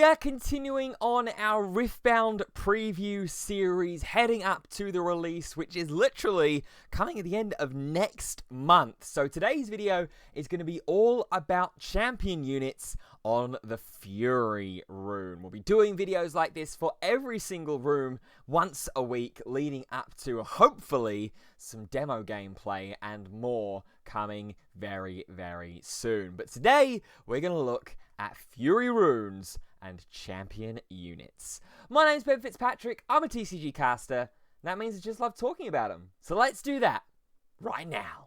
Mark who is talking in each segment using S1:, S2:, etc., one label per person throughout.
S1: We are continuing on our Riftbound preview series, heading up to the release, which is literally coming at the end of next month. So today's video is going to be all about champion units on the Fury Rune. We'll be doing videos like this for every single room once a week, leading up to hopefully some demo gameplay and more coming very, very soon. But today, we're going to look at Fury Runes and champion units. My name's Ben Fitzpatrick, I'm a TCG caster, and that means I just love talking about them. So let's do that right now.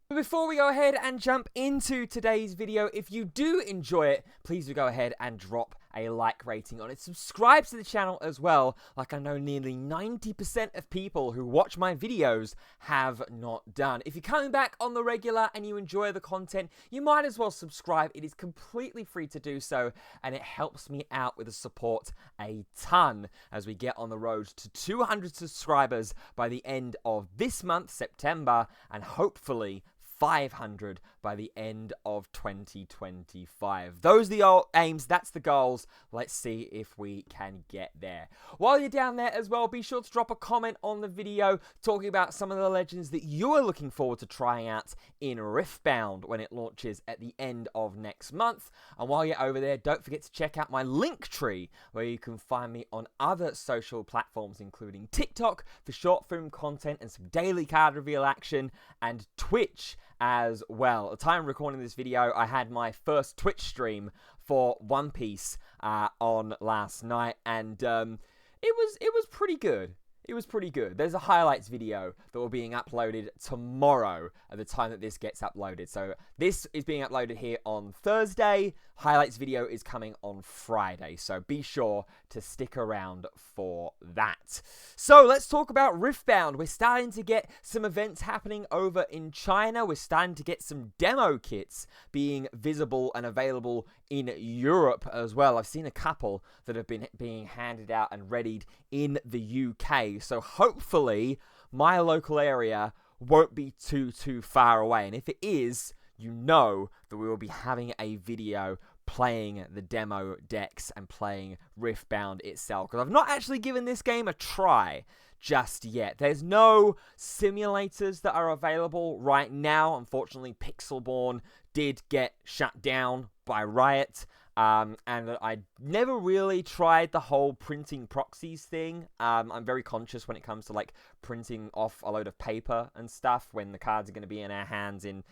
S1: Before we go ahead and jump into today's video, if you do enjoy it, please do go ahead and drop a like rating on it. Subscribe to the channel as well, like I know nearly 90% of people who watch my videos have not done. If you're coming back on the regular and you enjoy the content, you might as well subscribe. It is completely free to do so, and it helps me out with the support a ton as we get on the road to 200 subscribers by the end of this month, September, and hopefully 500 by the end of 2025. Those are the aims, that's the goals. Let's see if we can get there. While you're down there as well, be sure to drop a comment on the video talking about some of the legends that you are looking forward to trying out in Riftbound when it launches at the end of next month. And while you're over there, don't forget to check out my link tree where you can find me on other social platforms, including TikTok for short film content and some daily card reveal action, and Twitch as well. At the time of recording this video, I had my first Twitch stream for One Piece on last night, and it was pretty good. It was pretty good. There's a highlights video that will be being uploaded tomorrow at the time that this gets uploaded. So this is being uploaded here on Thursday. Highlights video is coming on Friday. So be sure to stick around for that. So let's talk about Riftbound. We're starting to get some events happening over in China. We're starting to get some demo kits being visible and available in Europe as well. I've seen a couple that have been being handed out and readied in the UK. So hopefully my local area won't be too far away. And if it is, you know that we will be having a video playing the demo decks and playing Riftbound itself, because I've not actually given this game a try just yet. There's no simulators that are available right now. Unfortunately, Pixelborn did get shut down by Riot. And I never really tried the whole printing proxies thing. I'm very conscious when it comes to like printing off a load of paper and stuff when the cards are going to be in our hands in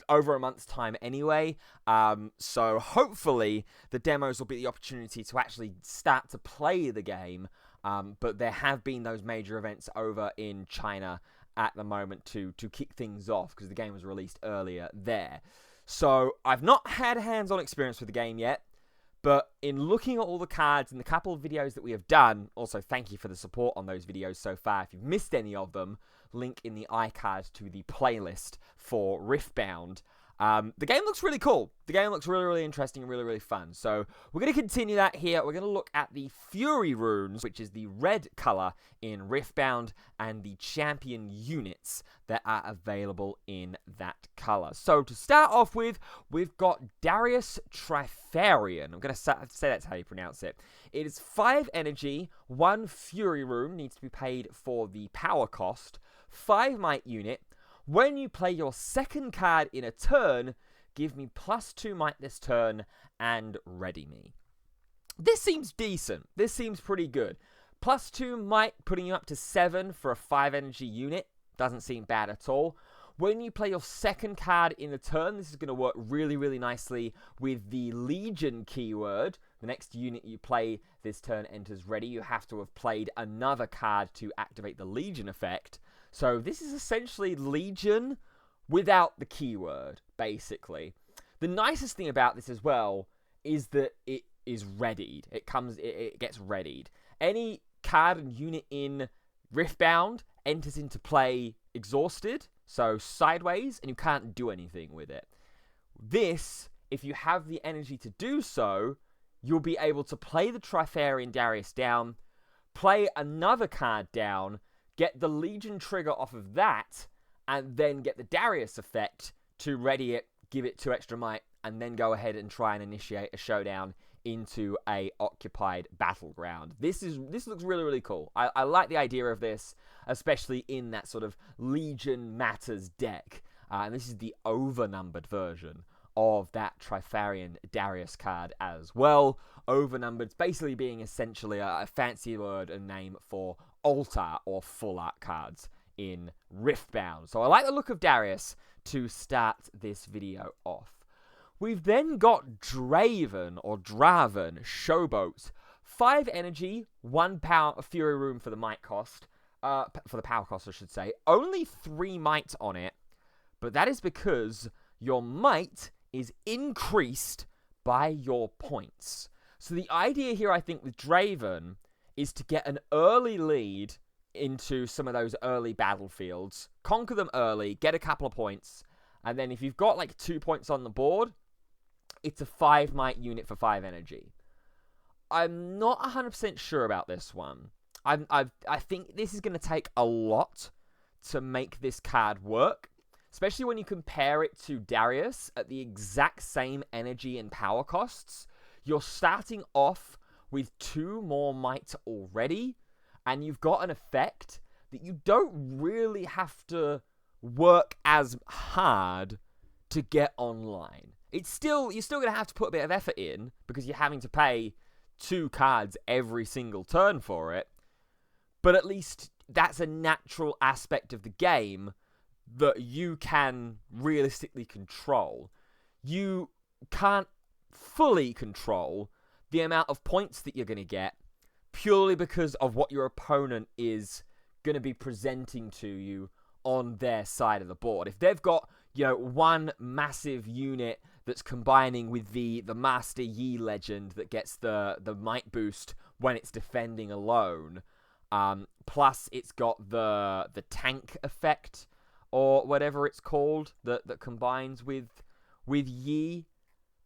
S1: over a month's time anyway. So hopefully the demos will be the opportunity to actually start to play the game. But there have been those major events over in China at the moment to kick things off, because the game was released earlier there. So I've not had hands-on experience with the game yet, but in looking at all the cards and the couple of videos that we have done, also thank you for the support on those videos so far. If you've missed any of them, link in the iCard to the playlist for Riftbound. The game looks really cool. The game looks really, really interesting and really, really fun. So we're going to continue that here. We're going to look at the Fury Runes, which is the red color in Riftbound, and the champion units that are available in that color. So to start off with, we've got Darius Trifarian. I'm going to say that's how you pronounce it. It is 5 energy, 1 Fury Rune, needs to be paid for the power cost, 5 might unit. When you play your second card in a turn, give me +2 might this turn and ready me. This seems decent. This seems pretty good. +2 might, putting you up to 7 for a 5 energy unit. Doesn't seem bad at all. When you play your second card in a turn, this is going to work really, really nicely with the Legion keyword. The next unit you play this turn enters ready. You have to have played another card to activate the Legion effect. So this is essentially Legion without the keyword, basically. The nicest thing about this as well is that it is readied. It gets readied. Any card and unit in Riftbound enters into play exhausted, so sideways, and you can't do anything with it. This, if you have the energy to do so, you'll be able to play the Trifarian Darius down, play another card down, get the Legion trigger off of that, and then get the Darius effect to ready it, give it 2 extra might, and then go ahead and try and initiate a showdown into a occupied battleground. This looks really, really cool. I like the idea of this, especially in that sort of Legion Matters deck. And this is the overnumbered version of that Trifarian Darius card as well. Overnumbered basically being essentially a fancy word and name for altar or full art cards in Riftbound. So I like the look of Darius to start this video off. We've then got Draven or Draven Showboat. 5 energy, 1 power Fury Rune for the might cost. For the power cost, I should say. Only 3 might on it, but that is because your might is increased by your points. So the idea here, I think, with Draven is to get an early lead into some of those early battlefields, conquer them early, get a couple of points, and then if you've got like 2 points on the board, it's a 5 might unit for 5 energy. I'm not 100% sure about this one. I think this is going to take a lot to make this card work, especially when you compare it to Darius at the exact same energy and power costs. You're starting off with 2 more might already, and you've got an effect that you don't really have to work as hard to get online. You're still going to have to put a bit of effort in because you're having to pay 2 cards every single turn for it. But at least that's a natural aspect of the game that you can realistically control. You can't fully control the amount of points that you're going to get purely because of what your opponent is going to be presenting to you on their side of the board. If they've got, one massive unit that's combining with the Master Yi legend that gets the might boost when it's defending alone, plus it's got the tank effect or whatever it's called that combines with Yi.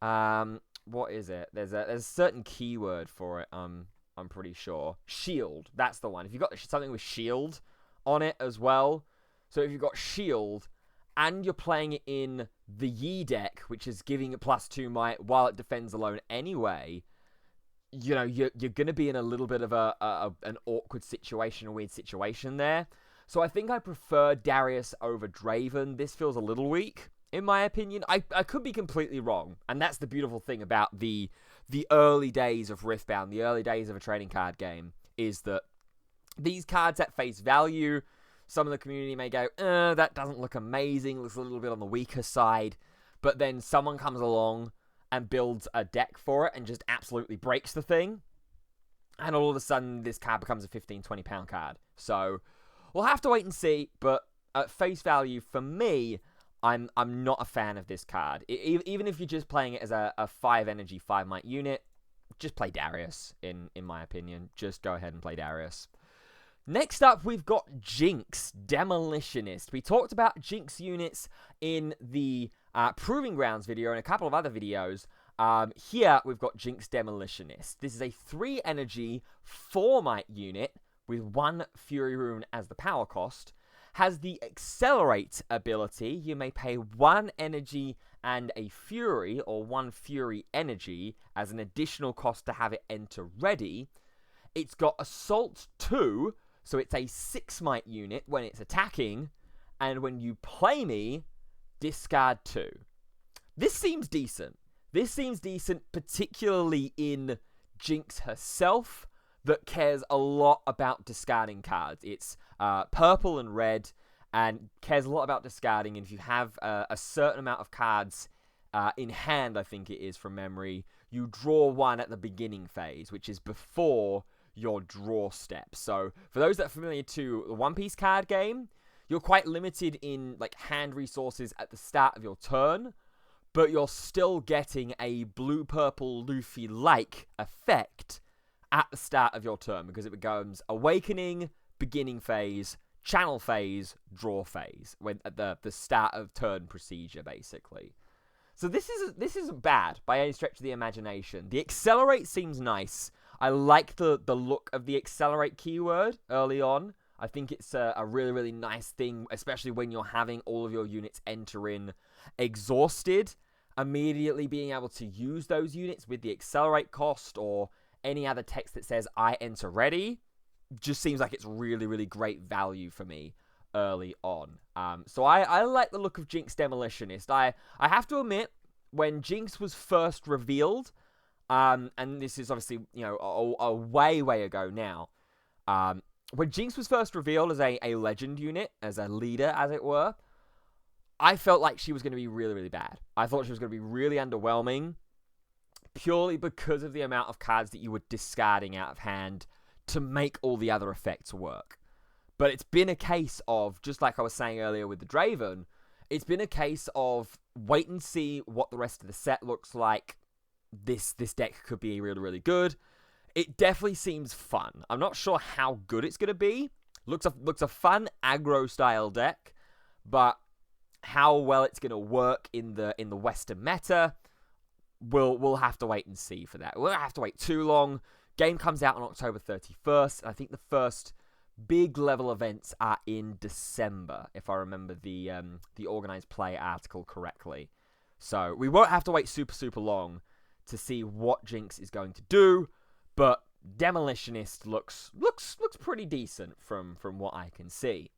S1: What is it? There's a certain keyword for it. I'm pretty sure. Shield. That's the one. If you've got something with shield on it as well. So if you've got shield and you're playing it in the Yi deck, which is giving it +2 might while it defends alone anyway, you're going to be in a little bit of an awkward situation, a weird situation there. So I think I prefer Darius over Draven. This feels a little weak, in my opinion. I could be completely wrong, and that's the beautiful thing about the early days of Riftbound, the early days of a trading card game, is that these cards at face value, some of the community may go, that doesn't look amazing, looks a little bit on the weaker side, but then someone comes along and builds a deck for it and just absolutely breaks the thing, and all of a sudden this card becomes a 15-20 pound card. So we'll have to wait and see, but at face value, for me, I'm not a fan of this card. Even if you're just playing it as a 5 energy, 5 might unit, just play Darius, in my opinion. Just go ahead and play Darius. Next up, we've got Jinx, Demolitionist. We talked about Jinx units in the Proving Grounds video and a couple of other videos. Here, we've got Jinx, Demolitionist. This is a 3 energy, 4 might unit with 1 Fury Rune as the power cost. Has the Accelerate ability. You may pay 1 energy and a Fury, or 1 Fury energy, as an additional cost to have it enter ready. It's got Assault 2, so it's a 6 might unit when it's attacking, and when you play me, discard 2. This seems decent. This seems decent, particularly in Jinx herself, that cares a lot about discarding cards. It's purple and red, and cares a lot about discarding, and if you have a certain amount of cards in hand, I think it is from memory, you draw 1 at the beginning phase, which is before your draw step. So for those that are familiar to the One Piece card game, you're quite limited in hand resources at the start of your turn, but you're still getting a blue-purple Luffy-like effect at the start of your turn, because it becomes Awakening, beginning phase, channel phase, draw phase, when at the start of turn procedure, basically. So this isn't bad by any stretch of the imagination. The Accelerate seems nice. I like the look of the Accelerate keyword early on. I think it's a really, really nice thing, especially when you're having all of your units enter in exhausted. immediately being able to use those units with the accelerate cost or any other text that says I enter ready just seems like it's really, really great value for me early on. So I like the look of Jinx Demolitionist. I have to admit, when Jinx was first revealed, and this is obviously, you know, a way ago now, when Jinx was first revealed as a legend unit, as a leader, as it were, I felt like she was going to be really, really bad. I thought she was going to be really underwhelming, purely because of the amount of cards that you were discarding out of hand to make all the other effects work. But it's been a case of, just like I was saying earlier with the Draven, it's been a case of wait and see what the rest of the set looks like. This deck could be really, really good. It definitely seems fun. I'm not sure how good it's going to be. Looks a fun aggro-style deck, but how well it's going to work in the Western meta, we'll have to wait and see for that. We'll have to wait too long. Game comes out on October 31st, and I think the first big level events are in December, if I remember the organized play article correctly. So we won't have to wait super long to see what Jinx is going to do, but Demolitionist looks pretty decent from what I can see.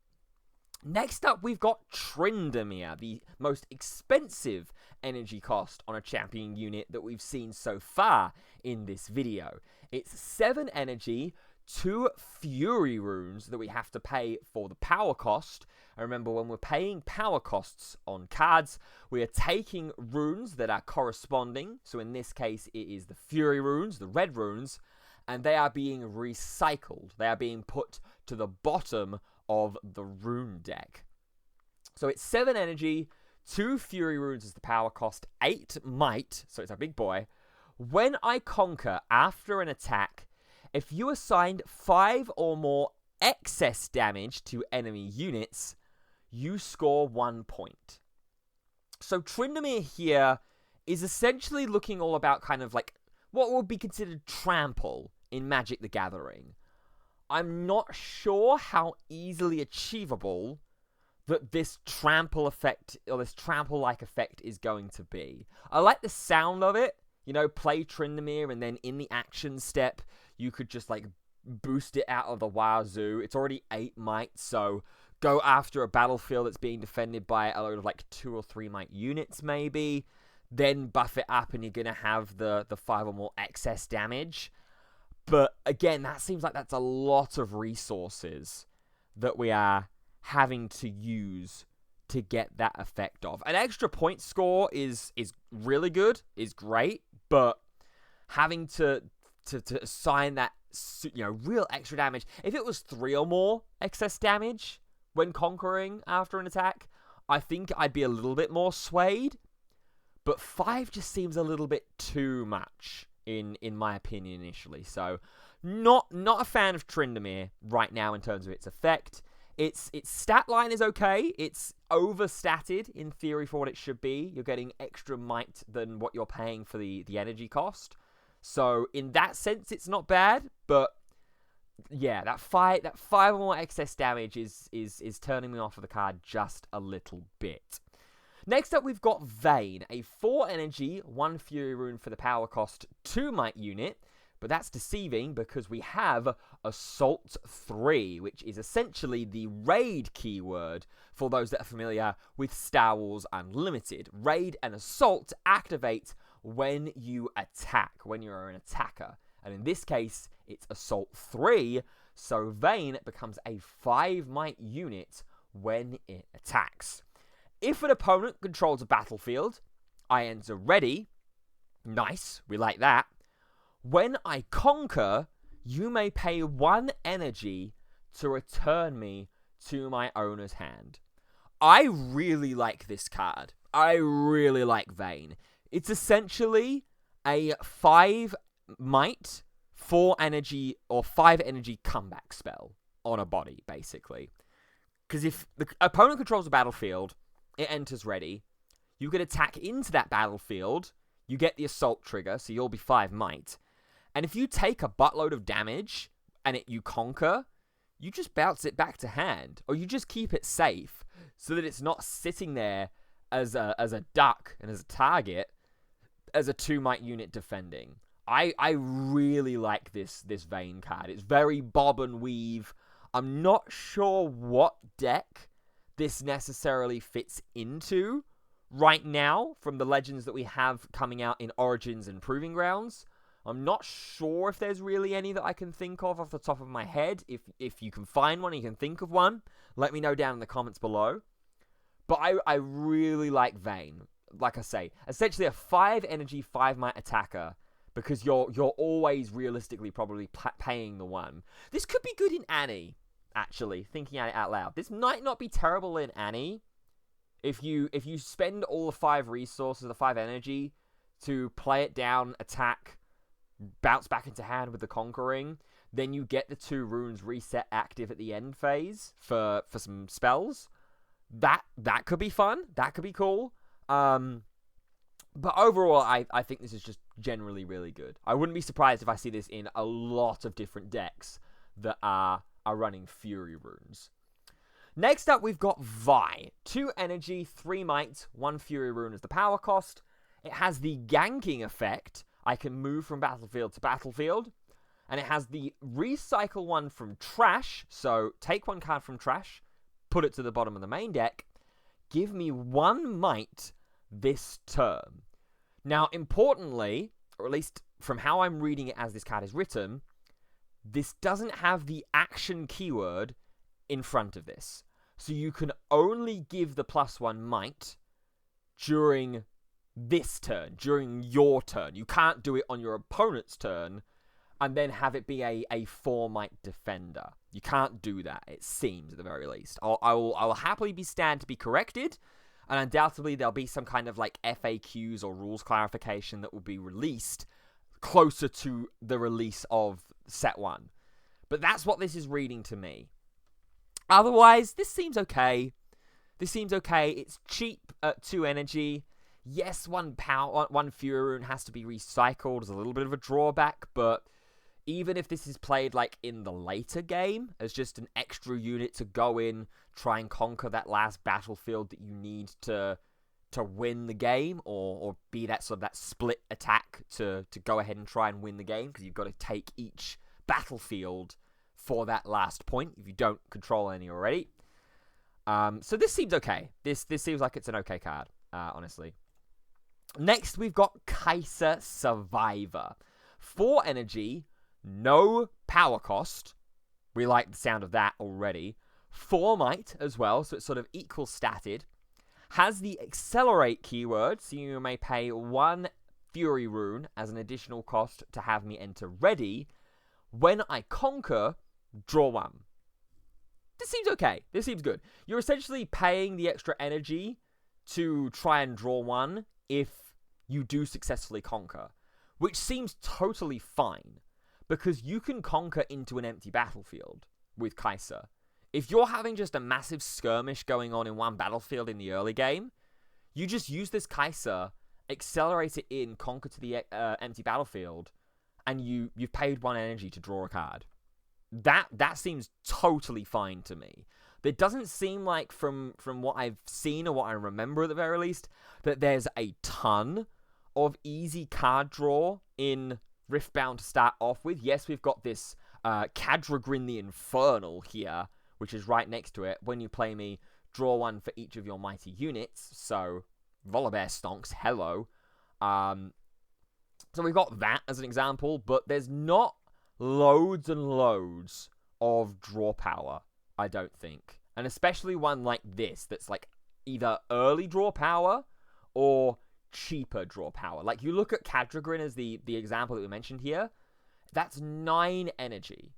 S1: Next up, we've got Tryndamere, the most expensive energy cost on a champion unit that we've seen so far in this video. It's 7 energy, 2 Fury Runes that we have to pay for the power cost. And remember, when we're paying power costs on cards, we are taking runes that are corresponding. So in this case, it is the Fury Runes, the red runes, and they are being recycled. They are being put to the bottom of the rune deck. So it's 7 energy, 2 Fury Runes is the power cost, 8 might, so it's a big boy. When I conquer after an attack, if you assigned 5 or more excess damage to enemy units, you score 1 point. So Tryndamere here is essentially looking all about kind of like what would be considered trample in Magic the Gathering. I'm not sure how easily achievable that this trample effect, or this trample-like effect, is going to be. I like the sound of it. You know, play Tryndamere, and then in the action step, you could just, like, boost it out of the wazoo. It's already 8 might, so go after a battlefield that's being defended by a load of, like, 2 or 3 might units, maybe. Then buff it up, and you're going to have the 5 or more excess damage. But, again, that seems like that's a lot of resources that we are having to use to get that effect off. An extra point score is really good, is great, but having to assign that, you know, real extra damage, if it was 3 or more excess damage when conquering after an attack, I think I'd be a little bit more swayed. But 5 just seems a little bit too much, in my opinion, initially. So, not a fan of Tryndamere right now in terms of its effect. Its stat line is okay. It's overstatted, in theory, for what it should be. You're getting extra might than what you're paying for the energy cost. So, in that sense, it's not bad. But, yeah, that 5 or more excess damage is turning me off of the card just a little bit. Next up, we've got Vayne, a 4 energy, 1 Fury Rune for the power cost, 2 might unit, but that's deceiving because we have Assault 3, which is essentially the raid keyword for those that are familiar with Star Wars Unlimited. Raid and Assault activate when you attack, when you're an attacker. And in this case, it's Assault 3, so Vayne becomes a 5 might unit when it attacks. If an opponent controls a battlefield, I enter ready. Nice, we like that. When I conquer, you may pay 1 energy to return me to my owner's hand. I really like this card. I really like Vayne. It's essentially a 5 might, 4 energy, or 5 energy comeback spell on a body, basically. Because if the opponent controls a battlefield, it enters ready, you could attack into that battlefield, you get the assault trigger, so you'll be 5 might, and if you take a buttload of damage, and you conquer, you just bounce it back to hand, or you just keep it safe, so that it's not sitting there, as a duck and as a target, as a 2-might unit defending. I really like this Vayne card. It's very bob and weave. I'm not sure what deck this necessarily fits into right now from the legends that we have coming out in Origins and Proving Grounds. I'm not sure if there's really any that I can think of off the top of my head. If you can find one, you can think of one, let me know down in the comments below. But I really like Vayne. Like I say, essentially a 5 energy, 5 might attacker, because you're always realistically probably paying the 1. This could be good in Annie, actually, thinking out loud. This might not be terrible in Annie. If you spend all the 5 resources, the 5 energy, to play it down, attack, bounce back into hand with the Conquering, then you get the 2 runes reset active at the end phase for some spells. That could be fun. That could be cool. But overall, I think this is just generally really good. I wouldn't be surprised if I see this in a lot of different decks that are running Fury Runes. Next up, we've got Vi. 2 energy, 3 might, 1 Fury Rune as the power cost. It has the ganking effect. I can move from battlefield to battlefield. And it has the recycle 1 from trash. So take 1 card from trash, put it to the bottom of the main deck. Give me 1 might this turn. Now, importantly, or at least from how I'm reading it as this card is written, this doesn't have the action keyword in front of this. So you can only give the +1 might during this turn, during your turn. You can't do it on your opponent's turn and then have it be a 4 might defender. You can't do that, it seems, at the very least. I will happily stand to be corrected, and undoubtedly there'll be some kind of like FAQs or rules clarification that will be released closer to the release of set 1. But that's what this is reading to me. Otherwise, this seems okay. This seems okay. It's cheap at 2 energy. Yes, 1 Fury Rune has to be recycled. There's a little bit of a drawback, but even if this is played like in the later game as just an extra unit to go in, try and conquer that last battlefield that you need to win the game, or be that sort of that split attack to go ahead and try and win the game, because you've got to take each battlefield for that last point if you don't control any already. So this seems okay. This seems like it's an okay card, honestly. Next, we've got Kai'Sa Survivor. 4 energy, no power cost. We like the sound of that already. 4 might as well, so it's sort of equal statted. Has the accelerate keyword, so you may pay 1 Fury Rune as an additional cost to have me enter ready. When I conquer, draw 1. This seems okay. This seems good. You're essentially paying the extra energy to try and draw 1 if you do successfully conquer, which seems totally fine, because you can conquer into an empty battlefield with Kai'Sa. If you're having just a massive skirmish going on in one battlefield in the early game, you just use this Kai'Sa, accelerate it in, conquer to the empty battlefield, and you've paid 1 energy to draw a card. That seems totally fine to me. It doesn't seem like, from what I've seen or what I remember at the very least, that there's a ton of easy card draw in Riftbound to start off with. Yes, we've got this Cadragrin the Infernal here, which is right next to it. When you play me, draw 1 for each of your mighty units. So, Volibear stonks, hello. So we've got that as an example, but there's not loads and loads of draw power, I don't think. And especially one like this, that's like either early draw power or cheaper draw power. Like, you look at Cadragrin as the example that we mentioned here. That's 9 energy.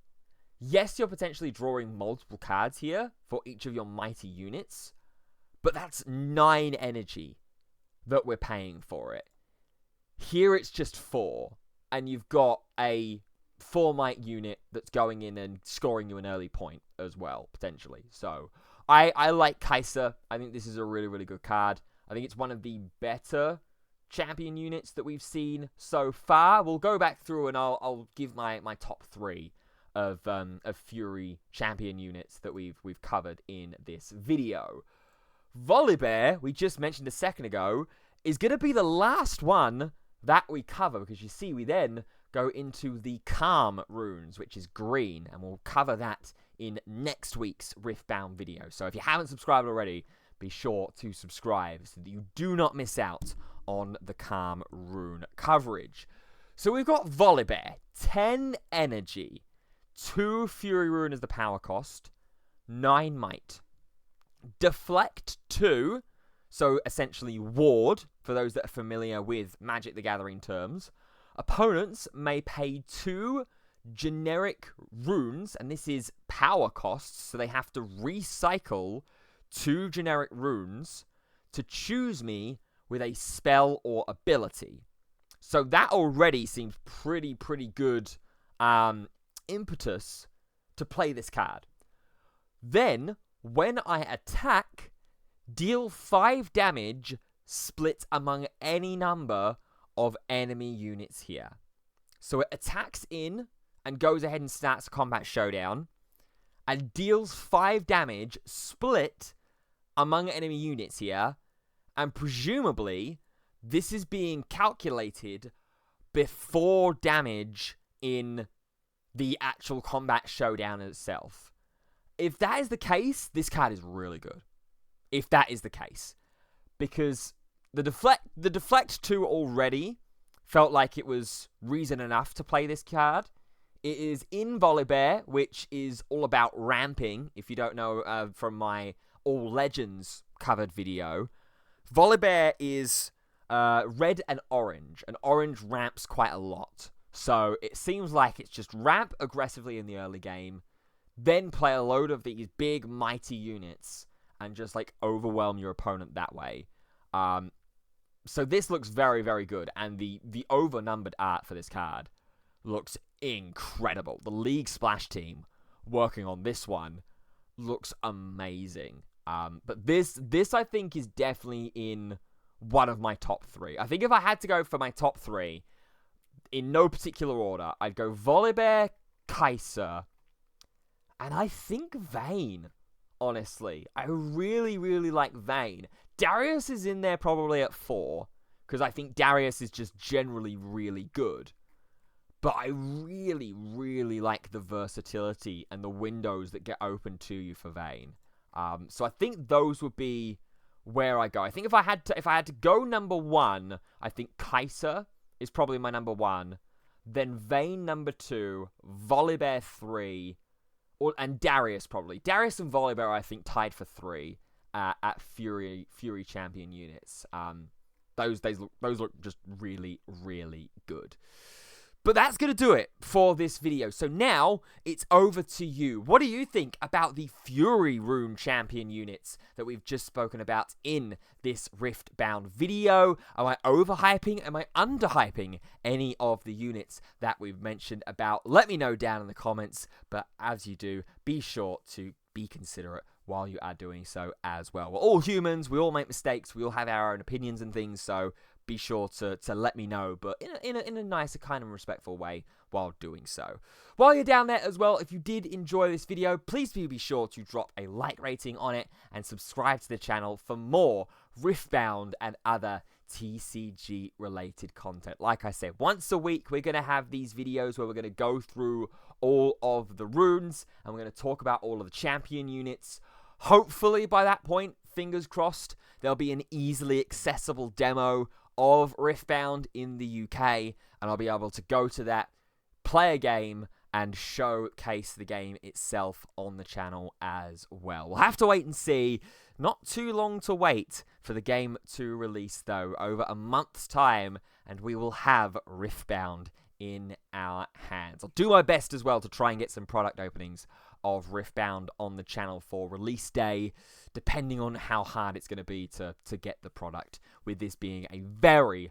S1: Yes, you're potentially drawing multiple cards here for each of your mighty units, but that's 9 energy that we're paying for it. Here it's just 4, and you've got a 4 might unit that's going in and scoring you an early point as well, potentially. So, I like Kai'Sa. I think this is a really, really good card. I think it's one of the better champion units that we've seen so far. We'll go back through and I'll give my top 3 of Fury champion units that we've covered in this video. Volibear, we just mentioned a second ago, is going to be the last one that we cover, because you see we then go into the Calm runes, which is green, and we'll cover that in next week's Riftbound video. So if you haven't subscribed already, be sure to subscribe so that you do not miss out on the Calm rune coverage. So we've got Volibear, 10 energy, 2 Fury Rune as the power cost, 9 might. Deflect 2, so essentially ward, for those that are familiar with Magic the Gathering terms. Opponents may pay 2 generic runes, and this is power costs, so they have to recycle 2 generic runes to choose me with a spell or ability. So that already seems pretty good impetus to play this card. Then, when I attack, deal 5 damage split among any number of enemy units here. So it attacks in and goes ahead and starts a combat showdown and deals 5 damage split among enemy units here, and presumably this is being calculated before damage in the actual combat showdown itself. If that is the case, this card is really good. If that is the case. Because the Deflect 2 already felt like it was reason enough to play this card. It is in Volibear, which is all about ramping, if you don't know from my All Legends covered video. Volibear is red and orange ramps quite a lot. So it seems like it's just ramp aggressively in the early game, then play a load of these big, mighty units, and just, like, overwhelm your opponent that way. So this looks very good, and the overnumbered art for this card looks incredible. The League Splash team working on this one looks amazing. But this I think is definitely in one of my top 3. I think if I had to go for my top 3, in no particular order, I'd go Volibear, Kaiser, and I think Vayne, honestly. I really like Vayne. Darius is in there probably at 4, because I think Darius is just generally really good. But I really like the versatility and the windows that get open to you for Vayne. So I think those would be where I go. I think if I had to go number 1, I think Kaiser is probably my number 1. Then Vayne number 2, Volibear 3, and Darius probably. Darius and Volibear, I think, tied for 3 at Fury champion units. Those look just really good. But that's going to do it for this video. So now it's over to you. What do you think about the Fury Rune champion units that we've just spoken about in this Riftbound video? Am I overhyping? Am I underhyping any of the units that we've mentioned about? Let me know down in the comments. But as you do, be sure to be considerate while you are doing so as well. We're all humans. We all make mistakes. We all have our own opinions and things. So be sure to let me know, but in a nicer, kind of respectful way while doing so. While you're down there as well, if you did enjoy this video, please be sure to drop a like rating on it and subscribe to the channel for more Riftbound and other TCG related content. Like I said, once a week we're going to have these videos where we're going to go through all of the runes and we're going to talk about all of the champion units. Hopefully by that point, fingers crossed, there'll be an easily accessible demo of Riftbound in the UK, and I'll be able to go to that, play a game, and showcase the game itself on the channel as well. We'll have to wait and see. Not too long to wait for the game to release, though. Over a month's time, and we will have Riftbound in our hands. I'll do my best as well to try and get some product openings of Riftbound on the channel for release day, depending on how hard it's going to be to get the product, with this being a very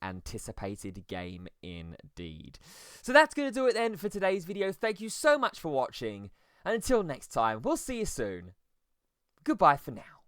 S1: anticipated game indeed. So that's going to do it then for today's video. Thank you so much for watching, and until next time, we'll see you soon. Goodbye for now.